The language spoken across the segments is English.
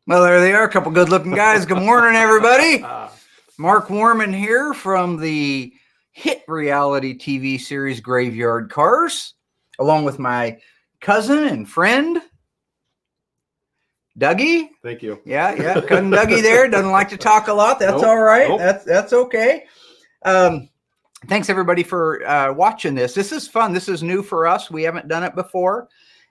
Well, there they are, a couple good-looking guys. Good morning, everybody. Mark Worman here from the hit reality TV series Graveyard Carz, along with my cousin and friend, Dougie. Thank you. Yeah, cousin Dougie there. Doesn't like to talk a lot. That's all right. Nope. That's okay. Thanks, everybody, for watching this. This is fun. This is new for us. We haven't done it before.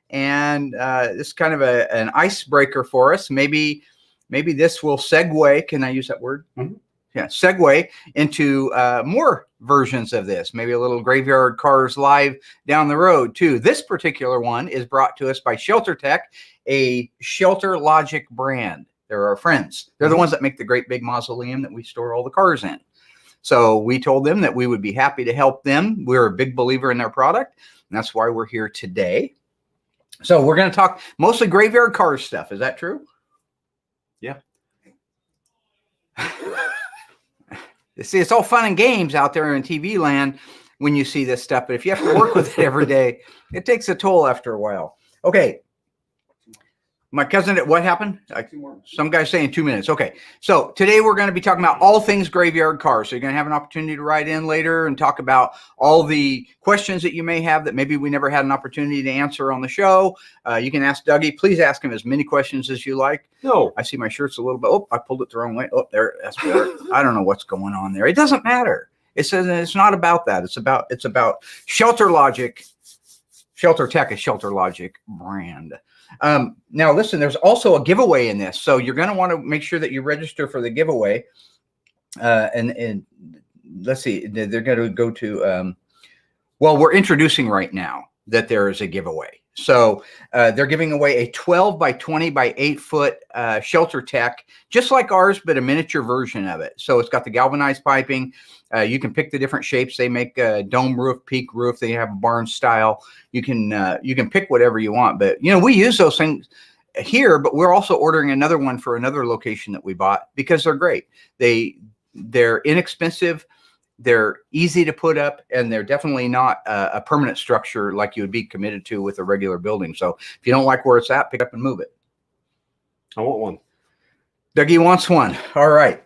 And this is kind of an icebreaker for us. Maybe this will segue. Can I use that word? Mm-hmm. Yeah, segue into more versions of this. Maybe a little Graveyard Carz live down the road too. This particular one is brought to us by ShelterTech, a ShelterLogic brand. They're our friends. They're the ones that make the great big mausoleum that we store all the cars in. So we told them that we would be happy to help them. We're a big believer in their product, and that's why we're here today. So we're going to talk mostly Graveyard Carz stuff. Is that true? Yeah. See, it's all fun and games out there in TV land when you see this stuff. But if you have to work with it every day, it takes a toll after a while. Okay. My cousin, what happened? Some guy saying 2 minutes. Okay. So today we're going to be talking about all things Graveyard Carz. So you're going to have an opportunity to write in later and talk about all the questions that you may have that maybe we never had an opportunity to answer on the show. You can ask Dougie. Please ask him as many questions as you like. No. I see my shirt's a little bit. Oh, I pulled it the wrong way. Oh, there. That's better. I don't know what's going on there. It doesn't matter. It says it's not about that. It's about ShelterLogic. ShelterTech is ShelterLogic brand. Now listen, there's also a giveaway in this. So you're going to want to make sure that you register for the giveaway. And let's see, they're going to go to, well, we're introducing right now that there is a giveaway. So they're giving away a 12 by 20 by 8 foot ShelterTech, just like ours, but a miniature version of it. So it's got the galvanized piping. You can pick the different shapes. They make a dome roof, peak roof. They have a barn style. You can pick whatever you want. But we use those things here. But we're also ordering another one for another location that we bought because they're great. They're inexpensive. They're easy to put up, and they're definitely not a permanent structure like you would be committed to with a regular building. So if you don't like where it's at, pick up and move it. I want one. Dougie wants one. All right.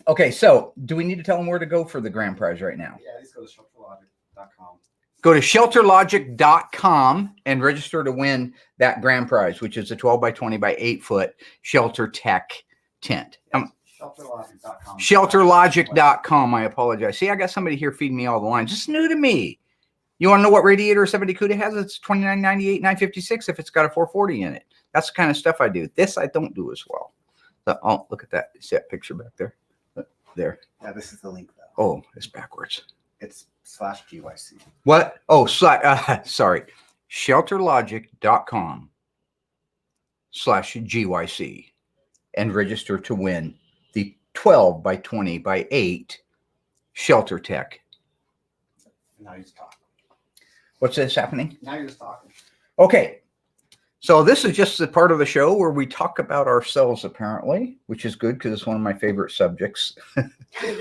Okay, so do we need to tell them where to go for the grand prize right now? Yeah, just go to ShelterLogic.com. Go to ShelterLogic.com and register to win that grand prize, which is a 12 by 20 by 8 foot ShelterTech tent. ShelterLogic.com. ShelterLogic.com. I apologize. See, I got somebody here feeding me all the lines. It's new to me. You want to know what radiator 70 CUDA has? It's $29.98, $9.56 if it's got a 440 in it. That's the kind of stuff I do. This I don't do as well. So, oh, look at that. See that picture back there? There. Yeah, this is the link though. Oh, it's backwards. It's /GYC. What? Oh, sorry. ShelterLogic.com/GYC and register to win the 12 by 20 by 8 ShelterTech. Now you're just talking. What's this happening? Now you're just talking. Okay. So this is just the part of the show where we talk about ourselves, apparently, which is good because it's one of my favorite subjects.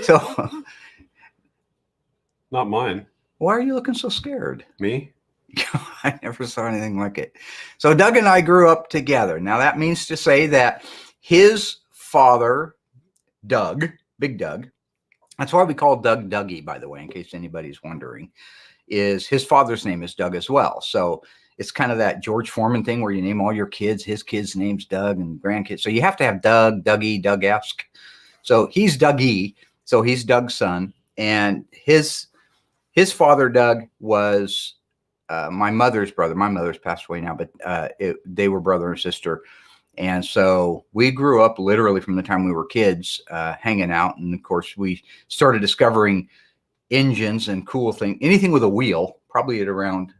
So, not mine. Why are you looking so scared? Me? I never saw anything like it. So Doug and I grew up together. Now that means to say that his father, Doug, Big Doug, that's why we call Doug Dougie, by the way, in case anybody's wondering, is his father's name is Doug as well. So it's kind of that George Foreman thing where you name all your kids. His kid's name's Doug and grandkids. So you have to have Doug, Dougie, Doug-esque. So he's Dougie. So he's Doug's son. And his father, Doug, was my mother's brother. My mother's passed away now, but they were brother and sister. And so we grew up literally from the time we were kids hanging out. And, of course, we started discovering engines and cool things. Anything with a wheel, probably at around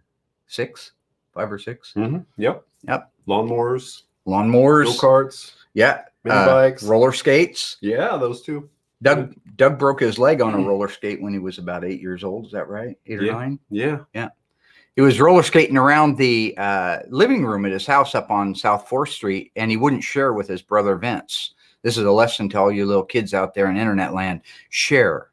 5 or 6. Mm-hmm. Yep. Lawnmowers. Go-karts. Yeah. Mini bikes. Roller skates. Yeah, those two. Doug broke his leg on a roller skate when he was about 8 years old. Is that right? 8 or 9? Yeah. He was roller skating around the living room at his house up on South 4th Street, and he wouldn't share with his brother Vince. This is a lesson to all you little kids out there in internet land. Share.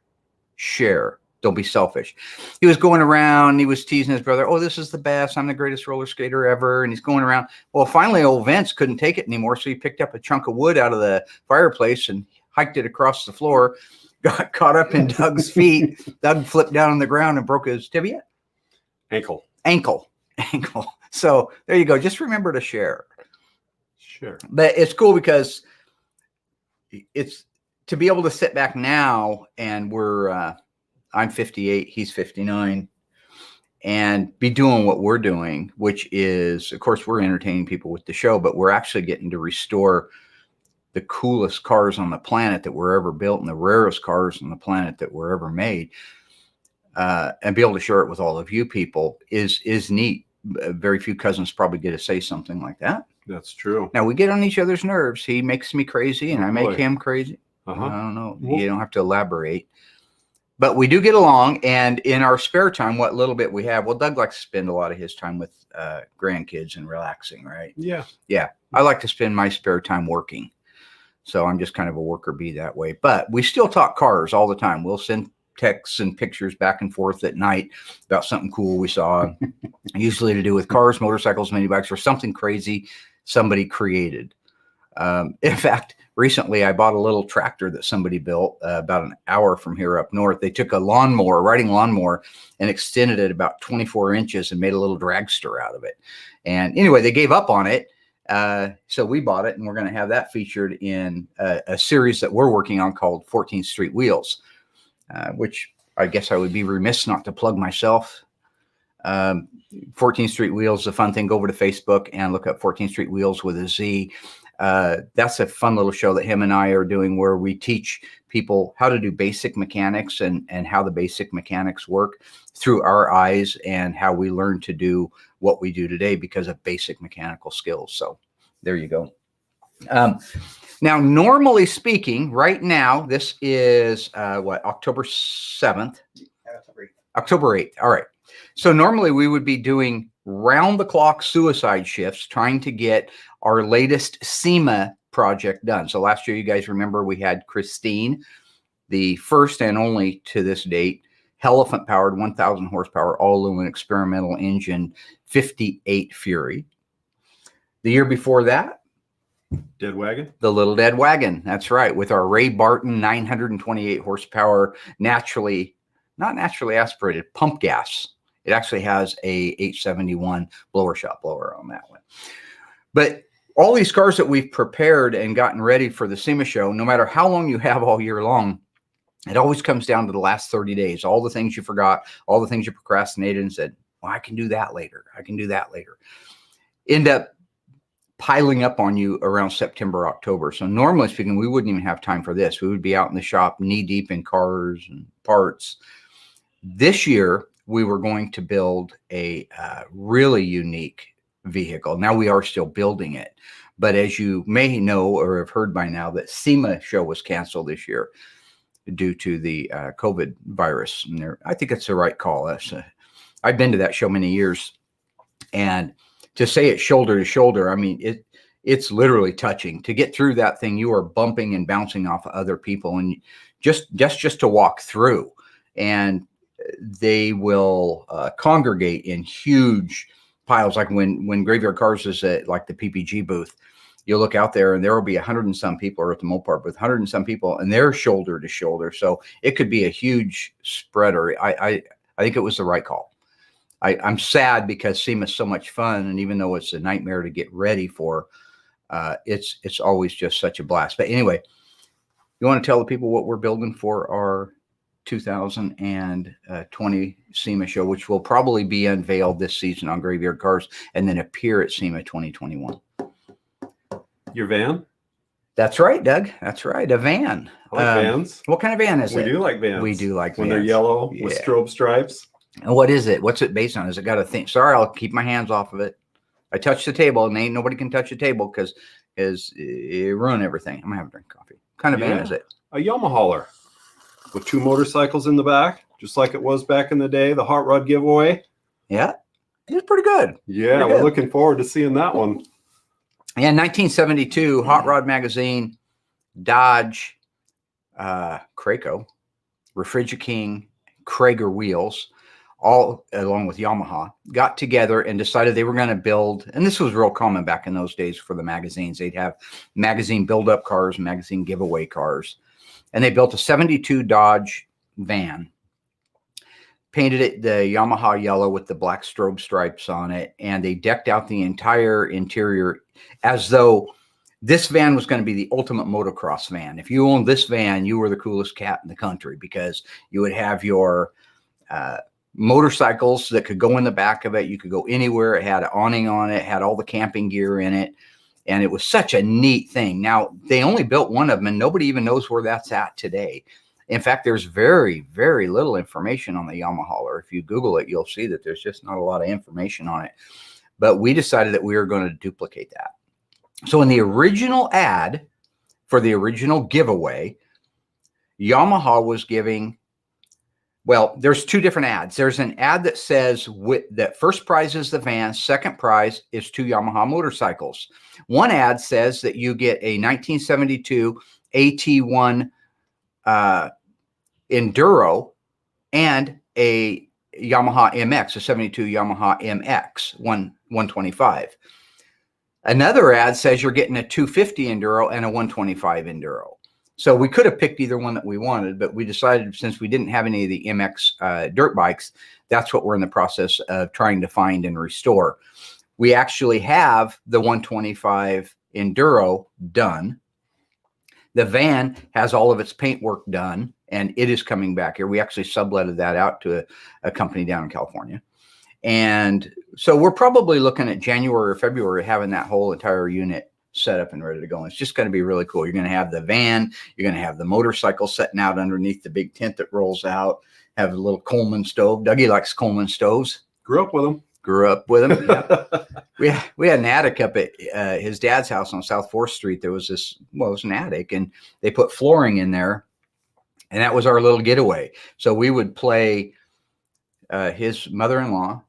Don't be selfish. He was going around. He was teasing his brother. Oh, this is the best. I'm the greatest roller skater ever. And he's going around. Well, finally, old Vince couldn't take it anymore. So he picked up a chunk of wood out of the fireplace and hiked it across the floor, got caught up in Doug's feet. Doug flipped down on the ground and broke his tibia. Ankle. So there you go. Just remember to share. Sure. But it's cool because it's to be able to sit back now and I'm 58, he's 59, and be doing what we're doing, which is, of course, we're entertaining people with the show, but we're actually getting to restore the coolest cars on the planet that were ever built and the rarest cars on the planet that were ever made, and be able to share it with all of you people is neat. Very few cousins probably get to say something like that. That's true. Now we get on each other's nerves. He makes me crazy and I make him crazy. I don't know. You don't have to elaborate. But we do get along, and in our spare time, what little bit we have, well, Doug likes to spend a lot of his time with grandkids and relaxing, right? Yeah. Yeah. I like to spend my spare time working. So I'm just kind of a worker bee that way. But we still talk cars all the time. We'll send texts and pictures back and forth at night about something cool we saw, usually to do with cars, motorcycles, mini bikes, or something crazy somebody created. In fact, recently I bought a little tractor that somebody built about an hour from here up north. They took a riding lawnmower, and extended it about 24 inches and made a little dragster out of it. And anyway, they gave up on it. So we bought it, and we're going to have that featured in a series that we're working on called 14th Street Wheels, which I guess I would be remiss not to plug myself. 14th Street Wheels is a fun thing. Go over to Facebook and look up 14th Street Wheels with a Z. That's a fun little show that him and I are doing, where we teach people how to do basic mechanics and how the basic mechanics work through our eyes, and how we learn to do what we do today because of basic mechanical skills. So there you go. Now, normally speaking, right now, this is October 7th? October 8th. All right. So normally we would be doing round the clock suicide shifts trying to get our latest SEMA project done. So last year, you guys remember we had Christine, the first and only to this date, Elephant powered 1,000 horsepower all aluminum experimental engine 58 Fury. The year before that, Dead wagon. the little dead wagon. That's right. With our Ray Barton 928 horsepower, not naturally aspirated, pump gas. It actually has a H71 blower shop blower on that one. But all these cars that we've prepared and gotten ready for the SEMA show, no matter how long you have all year long, it always comes down to the last 30 days. All the things you forgot, all the things you procrastinated and said, well, I can do that later. End up piling up on you around September, October. So normally speaking, we wouldn't even have time for this. We would be out in the shop knee deep in cars and parts. This year, we were going to build a really unique vehicle. Now we are still building it. But as you may know or have heard by now, that SEMA show was canceled this year due to the COVID virus. And I think it's the right call. I've been to that show many years. And to say it's shoulder to shoulder, I mean, it's literally touching. To get through that thing, you are bumping and bouncing off of other people, and just to walk through. And they will congregate in huge piles. Like when Graveyard Carz is at like the PPG booth, you'll look out there and there will be 100 and some people, or at the Mopar booth, 100 and some people, and they're shoulder to shoulder. So it could be a huge spreader. I think it was the right call. I'm sad because SEMA is so much fun, and even though it's a nightmare to get ready for, it's always just such a blast. But anyway, you want to tell the people what we're building for our 2020 SEMA show, which will probably be unveiled this season on Graveyard Carz and then appear at SEMA 2021. Your van? That's right, Doug. That's right. A van. I like vans. What kind of van is it? We do like vans. We do like when vans. They're yellow with strobe stripes. And what is it? What's it based on? Has it got a thing? Sorry, I'll keep my hands off of it. I touched the table, and ain't nobody can touch the table because it ruin everything. I'm gonna have a drink of coffee. What kind of van is it? A Yamaha with 2 motorcycles in the back, just like it was back in the day, the Hot Rod giveaway. Yeah, it's pretty good. Yeah, we're looking forward to seeing that one. Yeah, 1972, Hot Rod Magazine, Dodge, Craco, Refrigiking, Krager wheels, all along with Yamaha, got together and decided they were going to build, and this was real common back in those days for the magazines. They'd have magazine build-up cars, magazine giveaway cars. And they built a 72 Dodge van, painted it the Yamaha yellow with the black strobe stripes on it, and they decked out the entire interior as though this van was going to be the ultimate motocross van. If you owned this van, you were the coolest cat in the country, because you would have your motorcycles that could go in the back of it. You could go anywhere. It had an awning on it, had all the camping gear in it. And it was such a neat thing. Now, they only built one of them, and nobody even knows where that's at today. In fact, there's very, very little information on the Yamaha. Or if you Google it, you'll see that there's just not a lot of information on it. But we decided that we were going to duplicate that. So in the original ad for the original giveaway, Yamaha was giving, well, there's two different ads. There's an ad that says that first prize is the van, second prize is 2 Yamaha motorcycles. One ad says that you get a 1972 AT1 Enduro and a Yamaha MX, a 72 Yamaha MX 125. Another ad says you're getting a 250 Enduro and a 125 Enduro. So we could have picked either one that we wanted, but we decided, since we didn't have any of the MX dirt bikes, that's what we're in the process of trying to find and restore. We actually have the 125 Enduro done. The van has all of its paint work done, and it is coming back here. We actually subletted that out to a company down in California. And so we're probably looking at January or February having that whole entire unit set up and ready to go. And it's just going to be really cool. You're going to have the van, you're going to have the motorcycle setting out underneath the big tent that rolls out, have a little Coleman stove. Dougie likes Coleman stoves. Grew up with them. Yeah. We had an attic up at his dad's house on South 4th Street. There was this, well, it was an attic, and they put flooring in there, and that was our little getaway. So we would play, his mother-in-law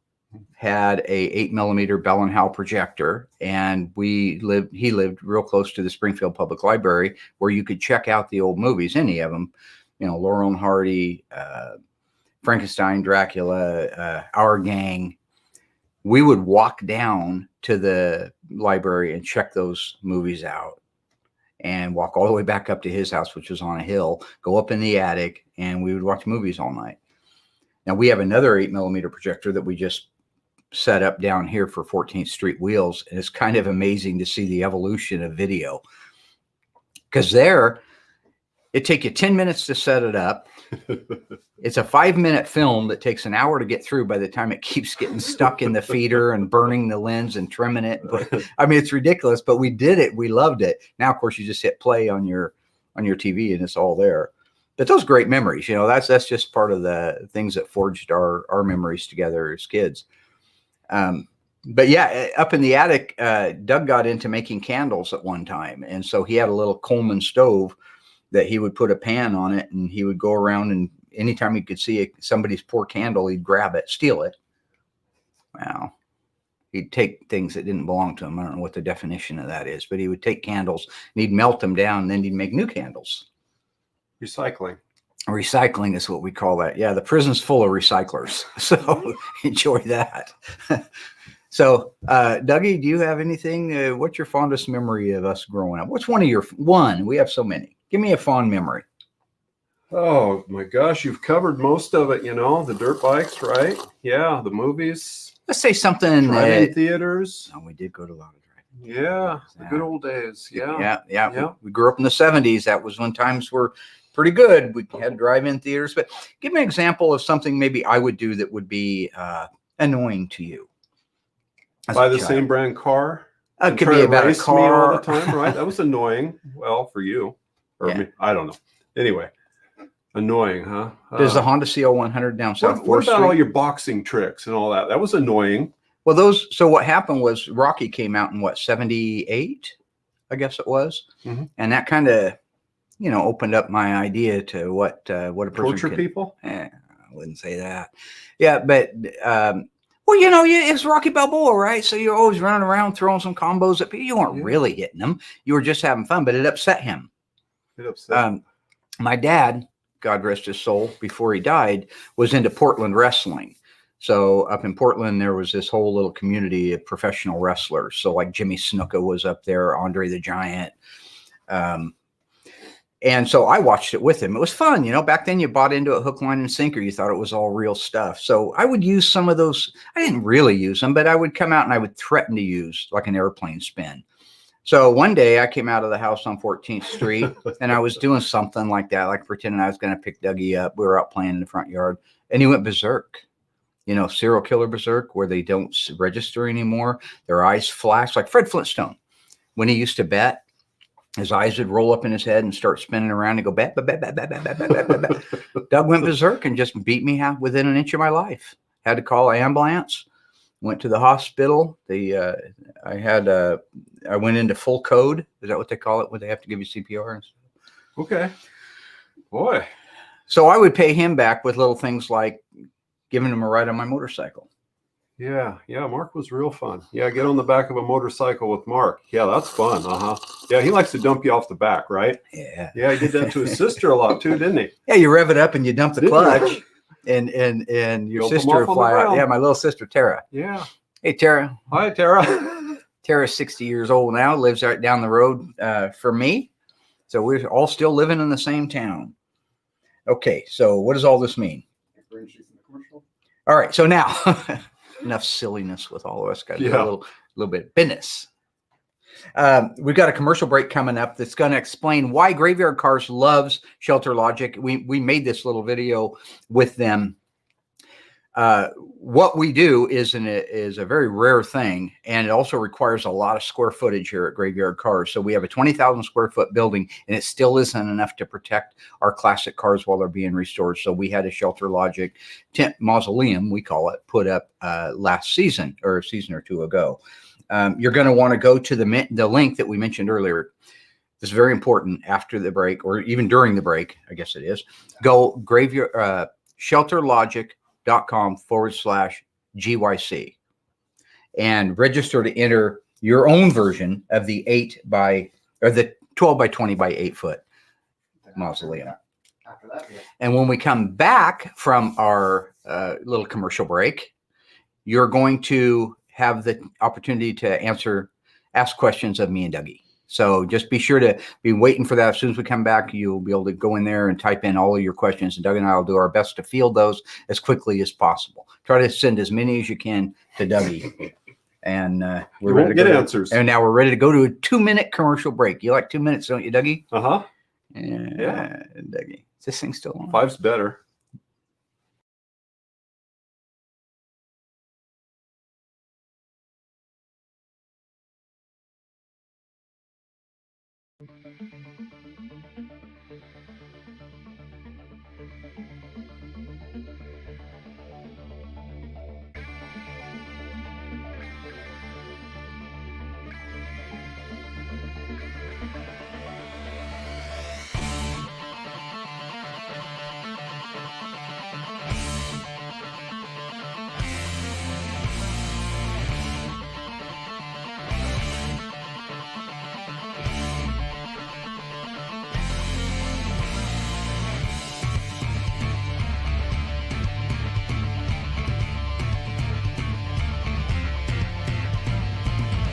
had a 8mm Bell and Howell projector, and he lived real close to the Springfield Public Library, where you could check out the old movies, any of them, you know, Laurel and Hardy, Frankenstein, Dracula, Our Gang. We would walk down to the library and check those movies out, and walk all the way back up to his house, which was on a hill, go up in the attic, and we would watch movies all night. Now we have another 8mm projector that we just set up down here for 14th Street wheels. And it's kind of amazing to see the evolution of video, because there it take you 10 minutes to set it up. It's a 5-minute film that takes an hour to get through by the time it keeps getting stuck in the feeder and burning the lens and trimming it. But I mean, it's ridiculous, but we did it. We loved it. Now, of course, you just hit play on your TV and it's all there. But those great memories, you know, that's just part of the things that forged our memories together as kids. But yeah, up in the attic, Doug got into making candles at one time. And so he had a little Coleman stove that he would put a pan on it, and he would go around, and anytime he could see somebody's poor candle, he'd grab it, steal it. Wow. He'd take things that didn't belong to him. I don't know what the definition of that is, but he would take candles and he'd melt them down, and then he'd make new candles. Recycling. Recycling is what we call that. Yeah, the prison's full of recyclers. So enjoy that. So, Dougie, do you have anything? What's your fondest memory of us growing up? What's one? We have so many. Give me a fond memory. Oh my gosh, you've covered most of it, you know, the dirt bikes, right? Yeah, the movies. Let's say something. Drive-in theaters. Oh, we did go to a lot of drive-in. Yeah, the good old days. Yeah. Yeah. We grew up in the 70s. That was when times were pretty good. We had drive-in theaters. But give me an example of something maybe I would do that would be annoying to you. Buy the same brand car. It could be about a car me all the time, right? That was annoying. Well, for you or me, I don't know. Anyway, annoying, huh? There's the Honda CO100 down South 4th What about Street? all your boxing tricks and all that? That was annoying. Well, so what happened was Rocky came out in 78, I guess it was. Mm-hmm. And that kind of, you know, opened up my idea to what a person Torture people? I wouldn't say that. Yeah, but well, you know, it's Rocky Balboa, right? So you're always running around throwing some combos at people. You weren't really hitting them. You were just having fun, but it upset him. It upset him. My dad God rest his soul, before he died, was into Portland wrestling. So up in Portland, there was this whole little community of professional wrestlers. So like Jimmy Snuka was up there, Andre the Giant. And so I watched it with him. It was fun. You know, back then you bought into it hook, line, and sinker. You thought it was all real stuff. So I would use some of those. I didn't really use them, but I would come out and I would threaten to use like an airplane spin. So one day I came out of the house on 14th Street and I was doing something like that, like pretending I was going to pick Dougie up. We were out playing in the front yard and he went berserk. You know, serial killer berserk, where they don't register anymore. Their eyes flash like Fred Flintstone. When he used to bet, his eyes would roll up in his head and start spinning around and go, bet, bet, bet, bet, bet, bet, bet, bet, bet, bet. Doug went berserk and just beat me within an inch of my life. Had to call an ambulance. Went to the hospital. I went into full code. Is that what they call it when they have to give you CPR and stuff? Okay. Boy. So I would pay him back with little things like giving him a ride on my motorcycle. Yeah. Yeah. Mark was real fun. Yeah. Get on the back of a motorcycle with Mark. Yeah. That's fun. Yeah. He likes to dump you off the back, right? Yeah. Yeah. He did that to his sister a lot too, didn't he? Yeah. You rev it up and you dump the Didn't clutch and your Dump 'em sister off would on the fly out. ground. Yeah. My little sister, Tara. Yeah. Hey, Tara. Hi, Tara. Tara's 60 years old now, lives right down the road from me. So we're all still living in the same town. Okay. So what does all this mean? All right. So now enough silliness with all of us. Got to do a little bit of business. We've got a commercial break coming up that's going to explain why Graveyard Carz loves ShelterLogic. We made this little video with them. What we do is a very rare thing, and it also requires a lot of square footage here at Graveyard Carz. So we have a 20,000 square foot building, and it still isn't enough to protect our classic cars while they're being restored. So we had a ShelterLogic tent mausoleum, we call it, put up last season or a season or two ago. You're going to want to go to the link that we mentioned earlier. This is very important after the break, or even during the break, I guess it is. Go ShelterLogic.com/GYC and register to enter your own version of the 12 by 20 by 8 foot mausoleum. After that, yeah. And when we come back from our little commercial break, you're going to have the opportunity to ask questions of me and Dougie. So just be sure to be waiting for that. As soon as we come back, you'll be able to go in there and type in all of your questions. And Doug and I will do our best to field those as quickly as possible. Try to send as many as you can to Dougie. And we won't get answers. And now we're ready to go to a 2-minute commercial break. You like 2 minutes, don't you, Dougie? Uh-huh. Yeah. Dougie. Is this thing still on? 5's better.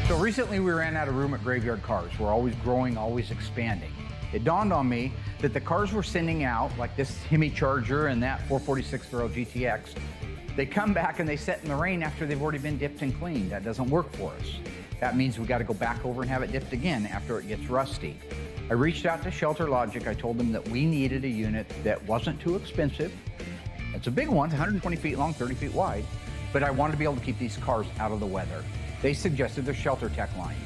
So recently we ran out of room at Graveyard Carz. We're always growing, always expanding. It dawned on me that the cars we're sending out, like this Hemi Charger and that 446 Ferrari GTX, they come back and they sit in the rain after they've already been dipped and cleaned. That doesn't work for us. That means we got to go back over and have it dipped again after it gets rusty. I reached out to ShelterLogic. I told them that we needed a unit that wasn't too expensive. It's a big one, it's 120 feet long, 30 feet wide, but I wanted to be able to keep these cars out of the weather. They suggested their ShelterTech line.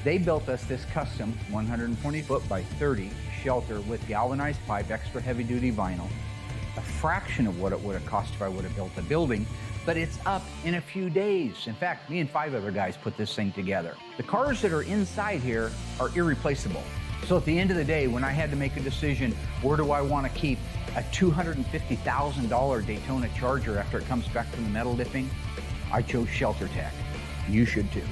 They built us this custom 120 foot by 30 shelter with galvanized pipe, extra heavy duty vinyl, a fraction of what it would have cost if I would have built a building, but it's up in a few days. In fact, me and 5 other guys put this thing together. The cars that are inside here are irreplaceable. So at the end of the day, when I had to make a decision, where do I want to keep a $250,000 Daytona Charger after it comes back from the metal dipping, I chose ShelterTech. You should too.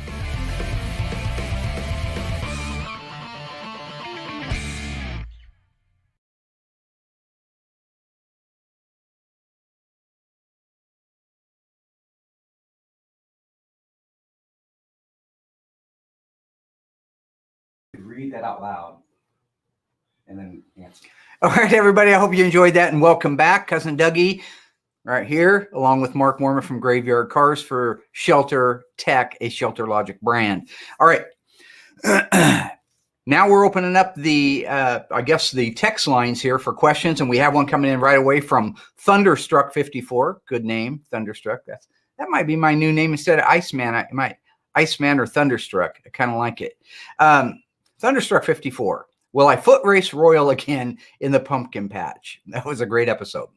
read that out loud and then answer. All right, everybody. I hope you enjoyed that and welcome back. Cousin Dougie right here, along with Mark Worman from Graveyard Carz for Shelter Tech, a ShelterLogic brand. All right. Now we're opening up the, I guess, the text lines here for questions, and we have one coming in right away from Thunderstruck54. Good name, Thunderstruck. That might be my new name instead of Iceman. I might Iceman or Thunderstruck. I kind of like it. Thunderstruck54. Will I foot race Royal again in the pumpkin patch? That was a great episode.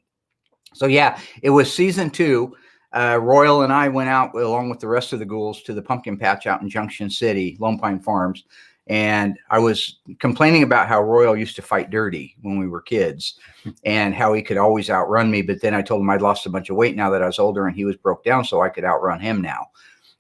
So yeah, it was season 2. Royal and I went out along with the rest of the ghouls to the pumpkin patch out in Junction City, Lone Pine Farms. And I was complaining about how Royal used to fight dirty when we were kids and how he could always outrun me. But then I told him I'd lost a bunch of weight now that I was older and he was broke down, so I could outrun him now.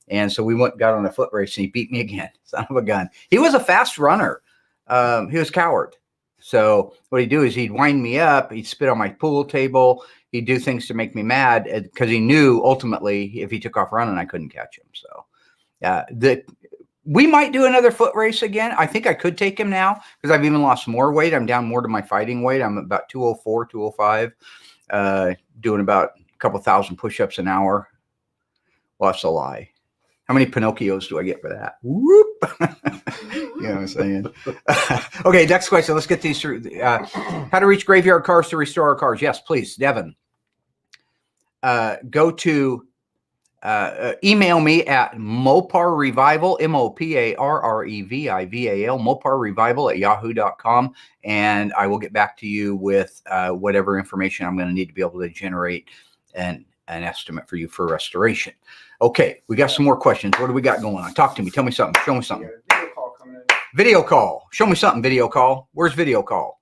And so we got on a foot race and he beat me again. Son of a gun. He was a fast runner. He was a coward. So what he'd do is he'd wind me up. He'd spit on my pool table. He'd do things to make me mad because he knew ultimately if he took off running, I couldn't catch him. So we might do another foot race again. I think I could take him now because I've even lost more weight. I'm down more to my fighting weight. I'm about 204, 205, doing about a couple thousand push-ups an hour. Well, that's a lie. How many Pinocchios do I get for that? Whoop. You know what I'm saying? Okay, next question. Let's get these through. How to reach Graveyard Carz to restore our cars? Yes, please, Devin. Go to email me at Mopar Revival, MOPARREVIVAL, Mopar Revival at yahoo.com, and I will get back to you with whatever information I'm going to need to be able to generate an estimate for you for restoration. Okay, we got some more questions. What do we got going on? Talk to me. Tell me something. Show me something. Video call coming in. Video call. Show me something, video call. Where's video call?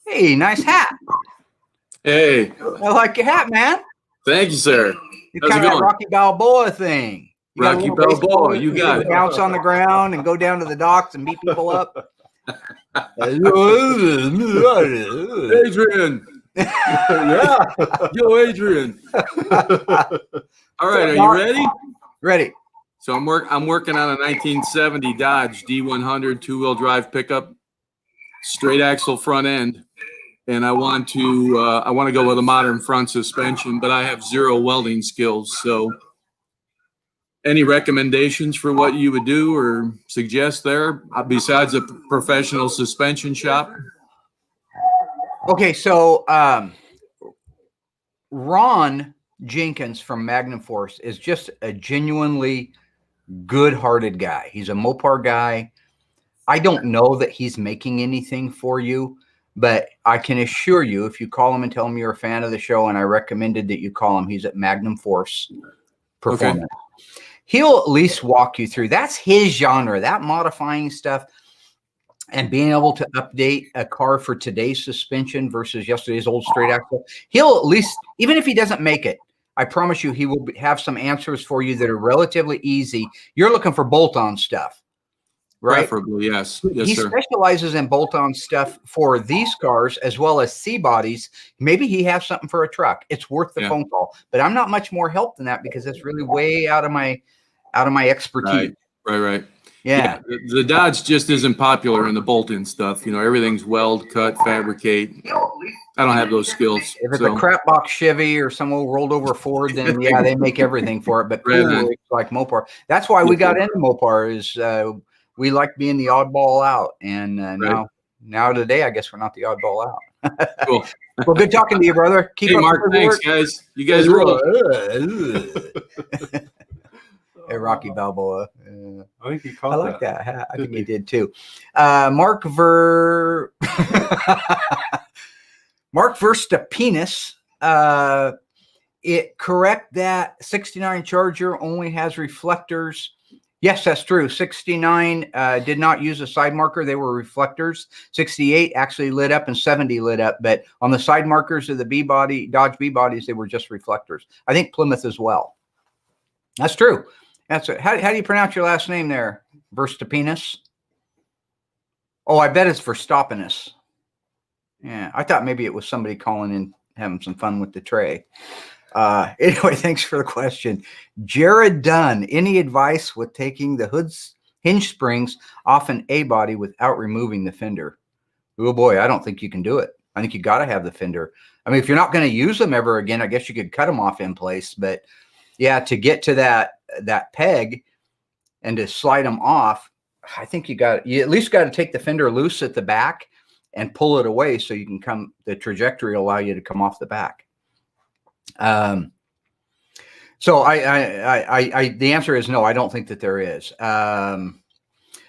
Hey, nice hat. Hey, I like your hat, man. thank you, sir. You How's kind it of that going? Rocky Balboa thing. You got a Rocky little baseball, Balboa, you got it. Bounce on the ground and go down to the docks and beat people up. Adrian. Yeah. Yo, Adrian. All right, are you ready? Ready. So I'm working on a 1970 Dodge D100 two-wheel drive pickup, straight axle front end, and I want to go with a modern front suspension, but I have zero welding skills. So any recommendations for what you would do or suggest there besides a professional suspension shop? Okay, so Ron Jenkins from Magnum Force is just a genuinely good-hearted guy. He's a Mopar guy. I don't know that he's making anything for you, but I can assure you, if you call him and tell him you're a fan of the show, and I recommended that you call him, he's at Magnum Force Performance. Okay. He'll at least walk you through. That's his genre, that modifying stuff. And being able to update a car for today's suspension versus yesterday's old straight axle, he'll at least, even if he doesn't make it, I promise you he will have some answers for you that are relatively easy. You're looking for bolt-on stuff, right? Preferably, yes. Yes, he sir. specializes in bolt-on stuff for these cars as well as C-bodies. Maybe he has something for a truck. It's worth the phone call. But I'm not much more help than that because it's really way out of my expertise. Right. Yeah. The Dodge just isn't popular in the bolt-in stuff. You know, everything's weld, cut, fabricate. I don't have those skills. If it's a crap box Chevy or some old rolled over Ford, then yeah, they make everything for it. But cool, it's like Mopar. That's why we got into Mopar is we like being the oddball out. And now today, I guess we're not the oddball out. Cool. Well, good talking to you, brother. Keep up Mark, thanks, guys. You guys rule. Hey, Rocky Balboa. I think he caught I like that hat. I think he he did too. Mark Verstapenis. Correct that 69 Charger only has reflectors. Yes, that's true. 69 did not use a side marker. They were reflectors. 68 actually lit up and 70 lit up. But on the side markers of the Dodge B-bodies, they were just reflectors. I think Plymouth as well. That's true. That's it. How do you pronounce your last name there? Verstapenis? Oh, I bet it's Verstappenis. Yeah, I thought maybe it was somebody calling in, having some fun with the tray. Anyway, thanks for the question. Jared Dunn, any advice with taking the hinge springs off an A body without removing the fender. Oh boy, I don't think you can do it. I think you got to have the fender. I mean, if you're not going to use them ever again, I guess you could cut them off in place. But yeah, to get to that peg and to slide them off, I think you at least got to take the fender loose at the back and pull it away so you can the trajectory will allow you to come off the back. So the answer is no, I don't think that there is.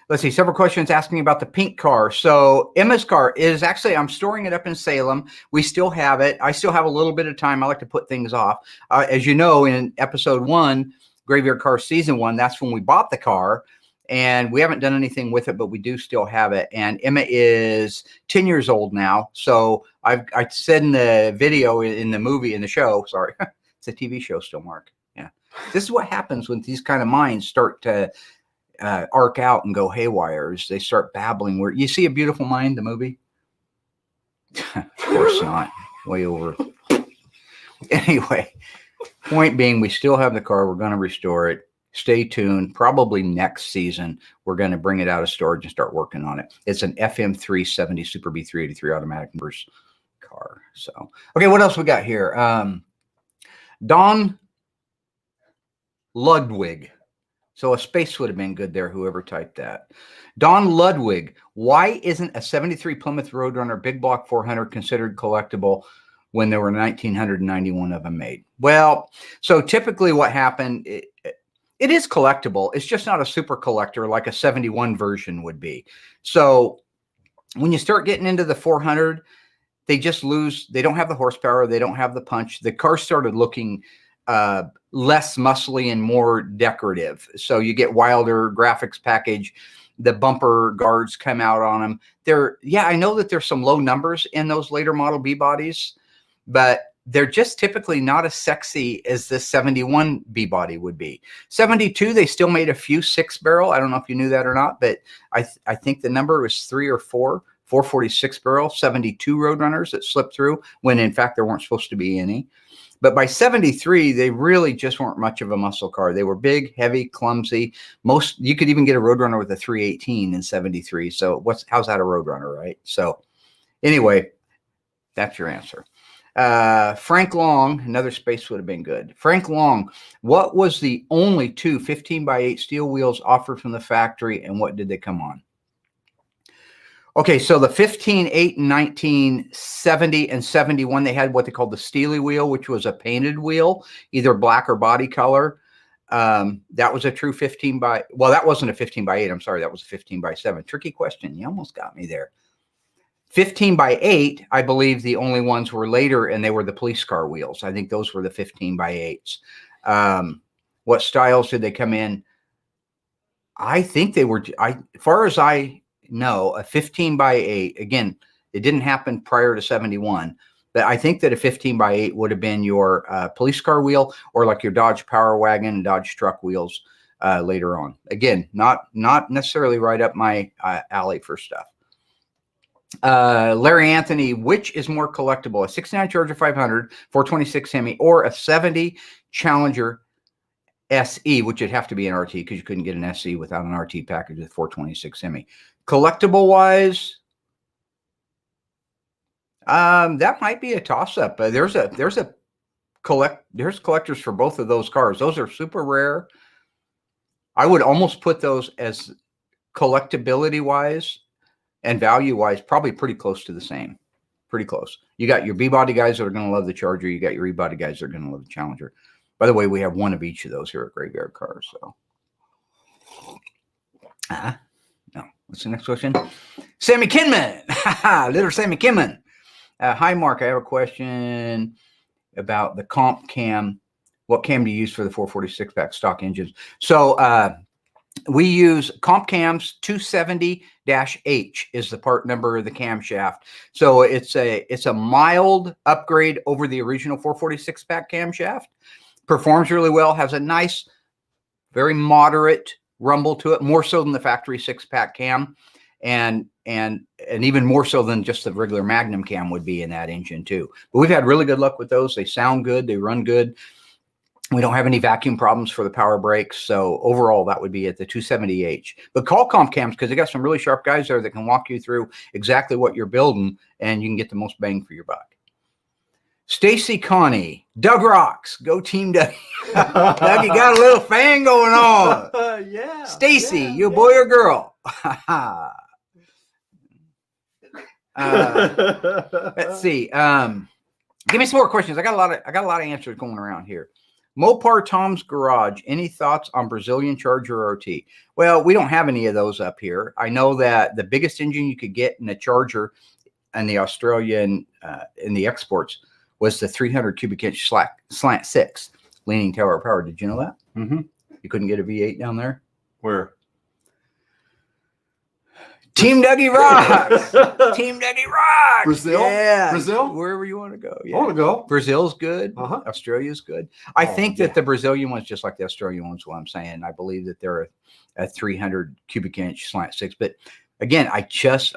Let's see, several questions asking about the pink car. So Emma's car is actually, I'm storing it up in Salem. We still have it. I still have a little bit of time. I like to put things off. As you know, in episode 1, Graveyard Car season 1, that's when we bought the car. And we haven't done anything with it, but we do still have it. And Emma is 10 years old now. So I said in the video, in the show, sorry, it's a TV show still, Mark. Yeah. This is what happens when these kind of minds start to arc out and go haywire. They start babbling. Where you see A Beautiful Mind, the movie? Of course not. Way over. Anyway, point being, we still have the car. We're going to restore it. Stay tuned. Probably next season, we're going to bring it out of storage and start working on it. It's an FM 370 Super B383 automatic reverse car. So, okay, what else we got here? Don Ludwig. So a space would have been good there, whoever typed that. Don Ludwig, why isn't a 73 Plymouth Roadrunner Big Block 400 considered collectible when there were 1,991 of them made? Well, so typically what happened, it is collectible. It's just not a super collector like a 71 version would be. So when you start getting into the 400, they just lose. They don't have the horsepower. They don't have the punch. The car started looking less muscly and more decorative. So you get wilder graphics package. The bumper guards come out on them. I know that there's some low numbers in those later model B bodies, but they're just typically not as sexy as the 71 B body would be. 72, they still made a few 6-barrel. I don't know if you knew that or not, but I think the number was 3 or 4 446 barrel 72 Roadrunners that slipped through when in fact there weren't supposed to be any. But by 73, they really just weren't much of a muscle car. They were big, heavy, clumsy. You could even get a Roadrunner with a 318 in 73. So how's that a Roadrunner, right? So anyway, that's your answer. Frank Long, another space would have been good. Frank Long, what was the only 2 15x8 steel wheels offered from the factory and what did they come on? Okay, so the 15.8 in 1970 and 71, they had what they called the Steely wheel, which was a painted wheel, either black or body color. That was a true 15x, well, that wasn't a 15x8. I'm sorry, that was a 15x7. Tricky question. You almost got me there. 15x8, I believe the only ones were later, and they were the police car wheels. I think those were the 15x8s. What styles did they come in? I think they were, as far as I know, a 15x8. Again, it didn't happen prior to 71, but I think that a 15x8 would have been your police car wheel or like your Dodge Power Wagon and Dodge truck wheels later on. Again, not necessarily right up my alley for stuff. Larry Anthony, which is more collectible, a 69 Charger 500, 426 Hemi, or a 70 Challenger SE, which would have to be an RT because you couldn't get an SE without an RT package with 426 Hemi. Collectible wise, that might be a toss up. There's collectors for both of those cars. Those are super rare. I would almost put those as collectability wise and value wise, probably pretty close to the same. Pretty close. You got your B body guys that are going to love the Charger. You got your E body guys that are going to love the Challenger. By the way, we have one of each of those here at Graveyard Cars. So, no. What's the next question? Sammy Kinman, little Sammy Kinman. Hi, Mark. I have a question about the comp cam. What cam do you use for the 446 pack stock engines? So we use comp cams 270-H is the part number of the camshaft. So it's a mild upgrade over the original 446 pack camshaft. Performs really well. Has a nice, very moderate rumble to it, more so than the factory 6-pack cam, and even more so than just the regular Magnum cam would be in that engine too. But we've had really good luck with those. They sound good. They run good. We don't have any vacuum problems for the power brakes. So overall, that would be at the 270H. But call Comp Cams because they got some really sharp guys there that can walk you through exactly what you're building, and you can get the most bang for your buck. Stacy Connie, Doug Rocks, go Team Doug. Doug, you got a little fan going on. Yeah. Stacy, you a boy or girl? Let's see. Give me some more questions. I got a lot of answers going around here. Mopar Tom's Garage. Any thoughts on Brazilian Charger RT? Well, we don't have any of those up here. I know that the biggest engine you could get in a Charger and the Australian in the exports was the 300 cubic inch slant 6 leaning tower power. Did you know that? Mm-hmm. You couldn't get a V8 down there? Where? Team Dougie rocks. Team Dougie rocks. Brazil? Yeah. Brazil? Wherever you want to go. Yeah. I want to go. Brazil's good. Uh-huh. Australia's good. I Oh, think yeah. that the Brazilian one's just like the Australian one's what I'm saying. I believe that they're a 300 cubic inch slant 6. But again, I'm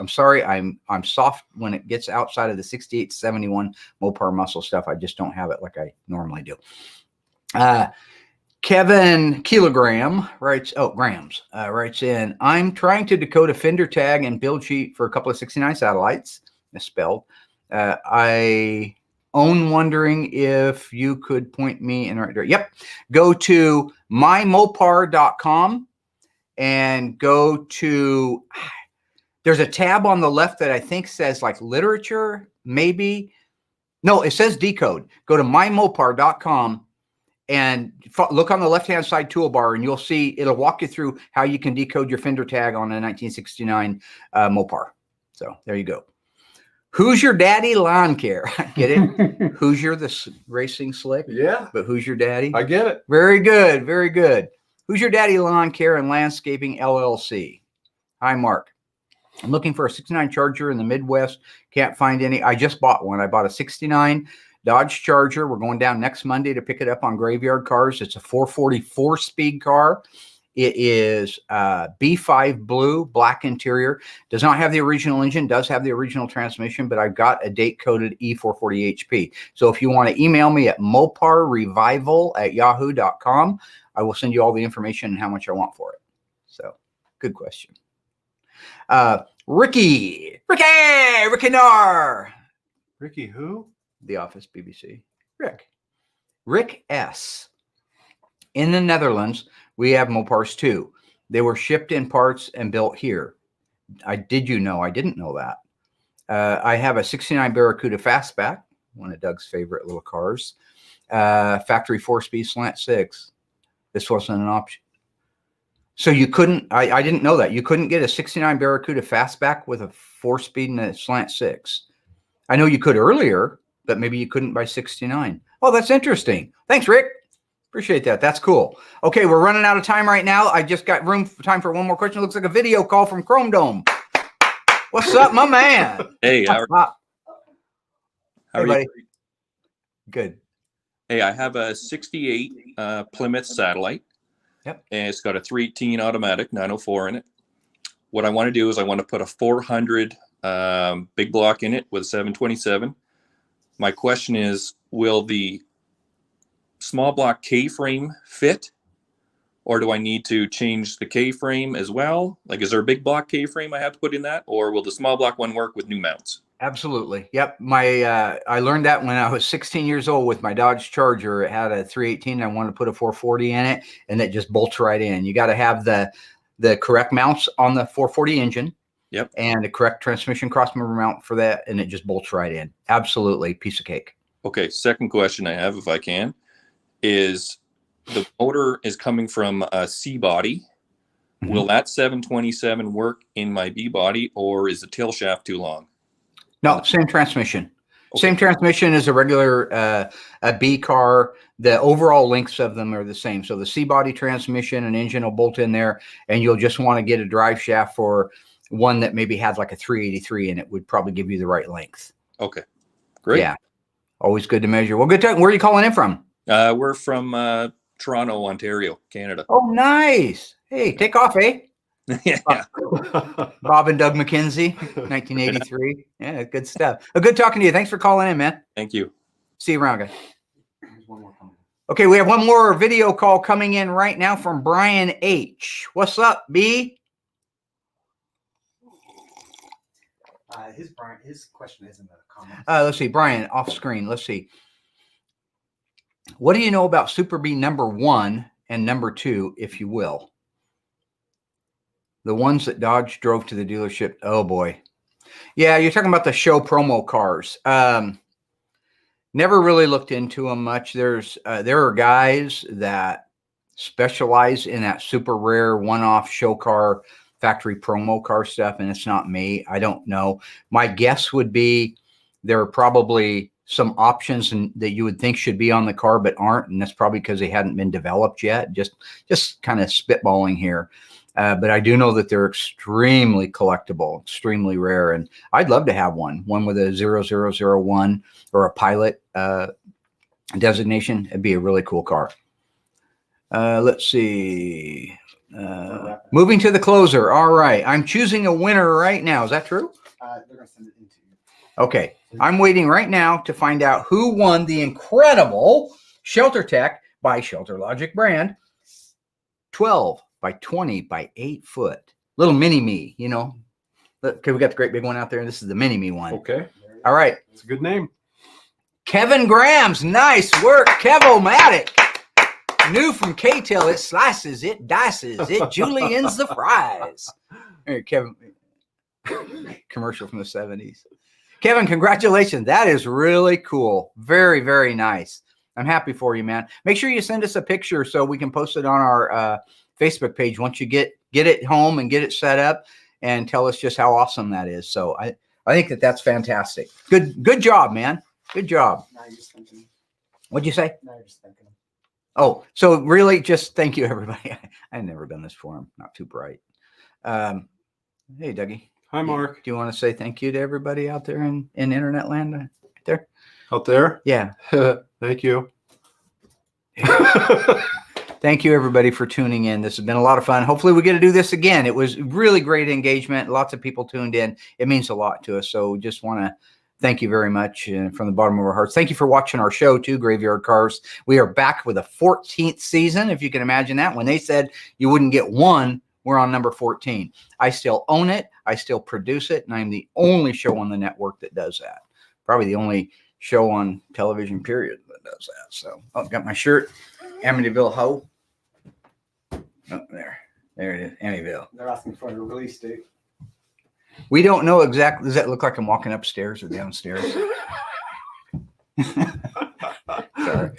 sorry. I'm soft when it gets outside of the 68 to 71 Mopar muscle stuff. I just don't have it like I normally do. Kevin Kilogram writes in, I'm trying to decode a fender tag and build sheet for a couple of 69 satellites, misspelled. I own wondering if you could point me in the right direction. Yep. Go to mymopar.com and go to, there's a tab on the left that I think says like literature, maybe. No, it says decode. Go to mymopar.com and look on the left-hand side toolbar, and you'll see it'll walk you through how you can decode your fender tag on a 1969 Mopar. So there you go. Who's your daddy lawn care? Get it? Who's your the racing slick? Yeah. But who's your daddy? I get it. Very good. Very good. Who's your daddy lawn care and landscaping LLC? Hi, Mark. I'm looking for a 69 Charger in the Midwest. Can't find any. I just bought one. I bought a 69 Dodge Charger. We're going down next Monday to pick it up on Graveyard Cars. It's a 444 speed car. It is B5 blue, black interior. Does not have the original engine, does have the original transmission, but I've got a date-coded E440 HP. So if you want to email me at moparrevival@yahoo.com, I will send you all the information and how much I want for it. So good question. Ricky Narr. Ricky who? The Office, BBC. Rick S. In the Netherlands, we have Mopars too. They were shipped in parts and built here. Did you know? I didn't know that. I have a 69 Barracuda Fastback, one of Doug's favorite little cars. Factory 4-speed slant 6. This wasn't an option. So you couldn't, I didn't know that. You couldn't get a 69 Barracuda Fastback with a 4-speed and a slant 6. I know you could earlier, but maybe you couldn't by 69. Oh, that's interesting. Thanks, Rick. Appreciate that. That's cool. Okay, we're running out of time right now. I just got time for one more question. Looks like a video call from Chrome Dome. What's up, my man? Hey, how are buddy. you? Good. Hey, I have a 68 Plymouth Satellite. Yep. And it's got a 318 automatic 904 in it. What I want to do is I want to put a 400 big block in it with a 727. My question is, will the small block K-frame fit? Or do I need to change the K-frame as well? Like, is there a big block K-frame I have to put in that? Or will the small block one work with new mounts? Absolutely. Yep. I learned that when I was 16 years old with my Dodge Charger. It had a 318. I wanted to put a 440 in it, and it just bolts right in. You got to have the correct mounts on the 440 engine. Yep. And the correct transmission crossmember mount for that, and it just bolts right in. Absolutely. Piece of cake. Okay. Second question I have, if I can, is the motor is coming from a C body. Mm-hmm. Will that 727 work in my B body, or is the tail shaft too long? No, same transmission. Okay. Same transmission as a regular a B car. The overall lengths of them are the same. So the C body transmission and engine will bolt in there, and you'll just want to get a drive shaft for one that maybe had like a 383 in it. Would probably give you the right length. Okay, great. Yeah, always good to measure. Well, good time. Where are you calling in from? We're from Toronto, Ontario, Canada. Oh, nice. Hey, take off, eh? Yeah. Bob and Doug McKenzie, 1983. Yeah, good stuff. Good talking to you. Thanks for calling in, man. Thank you. See you around, guys. There's one more coming. Okay, we have one more video call coming in right now from Brian H. What's up, B? His question is in the comments. Let's see, Brian, off screen. Let's see. What do you know about Super B number 1 and number 2, if you will? The ones that Dodge drove to the dealership. Oh boy. Yeah, you're talking about the show promo cars. Never really looked into them much. There are guys that specialize in that super rare one-off show car, factory promo car stuff, and it's not me. I don't know. My guess would be there are probably some options that you would think should be on the car but aren't, and that's probably because they hadn't been developed yet. Just kind of spitballing here. But I do know that they're extremely collectible, extremely rare, and I'd love to have one with a 0001 or a pilot designation. It'd be a really cool car. Let's see. Moving to the closer. All right. I'm choosing a winner right now. Is that true? They're going to send it into you. Okay. I'm waiting right now to find out who won the incredible ShelterTech by ShelterLogic brand 12 by 20 by 8 foot. Little mini me, you know. Okay, we got the great big one out there, and this is the mini me one. Okay. All right. It's a good name. Kevin Grams. Nice work, Kevo-matic. New from K-Tel, it slices, it dices, it juliennes the fries. Hey, Kevin, commercial from the 70s. Kevin, congratulations. That is really cool. Very, very nice. I'm happy for you, man. Make sure you send us a picture so we can post it on our Facebook page once you get it home and get it set up, and tell us just how awesome that is. So I think that's fantastic. Good job, man. Good job. Now you're just thinking. What'd you say? Now you're just thinking. Oh, so really just thank you, everybody. I've never done this for him. Not too bright. Hey, Dougie. Hi, Mark. Do you want to say thank you to everybody out there in internet land right there? Out there? Yeah. Thank you. Thank you, everybody, for tuning in. This has been a lot of fun. Hopefully we get to do this again. It was really great engagement. Lots of people tuned in. It means a lot to us. So just want to thank you very much from the bottom of our hearts. Thank you for watching our show, too, Graveyard Carz. We are back with a 14th season, if you can imagine that. When they said you wouldn't get one, we're on number 14. I still own it. I still produce it. And I'm the only show on the network that does that. Probably the only show on television, period, that does that. So, got my shirt. Amityville Ho. Oh, there it is. Amityville. They're asking for a release date. We don't know exactly. Does that look like I'm walking upstairs or downstairs? Sorry.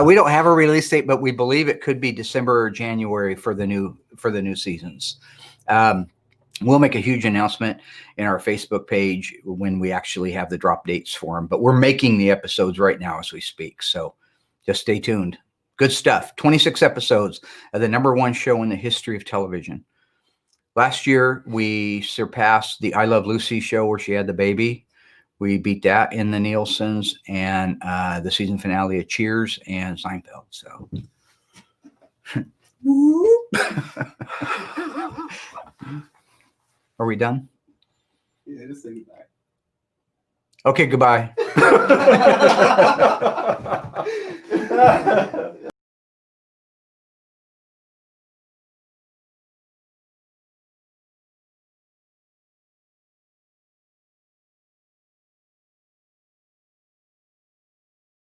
We don't have a release date, but we believe it could be December or January for the new seasons. We'll make a huge announcement in our Facebook page when we actually have the drop dates for them. But we're making the episodes right now as we speak. So just stay tuned. Good stuff. 26 episodes of the #1 show in the history of television. Last year, we surpassed the I Love Lucy show where she had the baby. We beat that in the Nielsen's, and the season finale of Cheers and Seinfeld. So, are we done? Yeah, just say goodbye. Okay, goodbye.